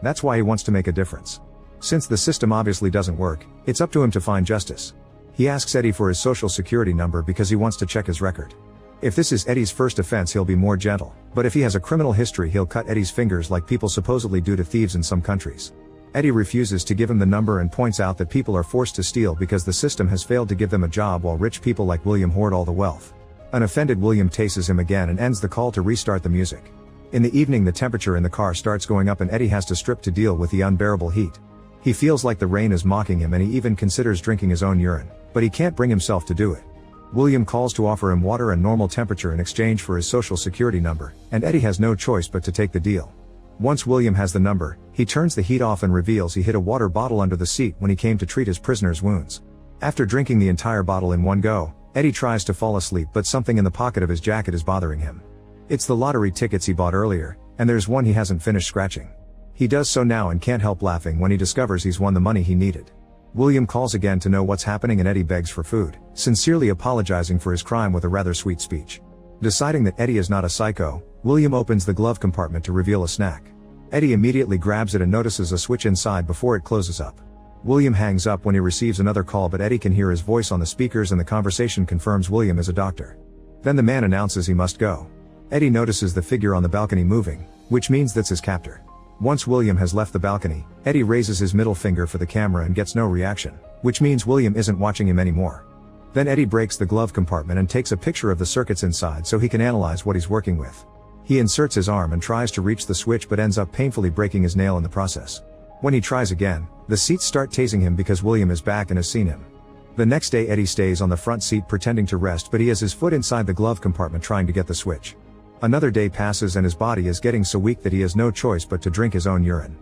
That's why he wants to make a difference. Since the system obviously doesn't work, it's up to him to find justice. He asks Eddie for his social security number because he wants to check his record. If this is Eddie's first offense, he'll be more gentle, but if he has a criminal history, he'll cut Eddie's fingers like people supposedly do to thieves in some countries. Eddie refuses to give him the number and points out that people are forced to steal because the system has failed to give them a job, while rich people like William hoard all the wealth. An offended William tases him again and ends the call to restart the music. In the evening, the temperature in the car starts going up and Eddie has to strip to deal with the unbearable heat. He feels like the rain is mocking him and he even considers drinking his own urine, but he can't bring himself to do it. William calls to offer him water and normal temperature in exchange for his social security number, and Eddie has no choice but to take the deal. Once William has the number, he turns the heat off and reveals he hid a water bottle under the seat when he came to treat his prisoner's wounds. After drinking the entire bottle in one go, Eddie tries to fall asleep, but something in the pocket of his jacket is bothering him. It's the lottery tickets he bought earlier, and there's one he hasn't finished scratching. He does so now and can't help laughing when he discovers he's won the money he needed. William calls again to know what's happening and Eddie begs for food, sincerely apologizing for his crime with a rather sweet speech. Deciding that Eddie is not a psycho, William opens the glove compartment to reveal a snack. Eddie immediately grabs it and notices a switch inside before it closes up. William hangs up when he receives another call, but Eddie can hear his voice on the speakers and the conversation confirms William is a doctor. Then the man announces he must go. Eddie notices the figure on the balcony moving, which means that's his captor. Once William has left the balcony, Eddie raises his middle finger for the camera and gets no reaction, which means William isn't watching him anymore. Then Eddie breaks the glove compartment and takes a picture of the circuits inside so he can analyze what he's working with. He inserts his arm and tries to reach the switch but ends up painfully breaking his nail in the process. When he tries again, the seats start tasing him because William is back and has seen him. The next day Eddie stays on the front seat pretending to rest, but he has his foot inside the glove compartment trying to get the switch. Another day passes and his body is getting so weak that he has no choice but to drink his own urine.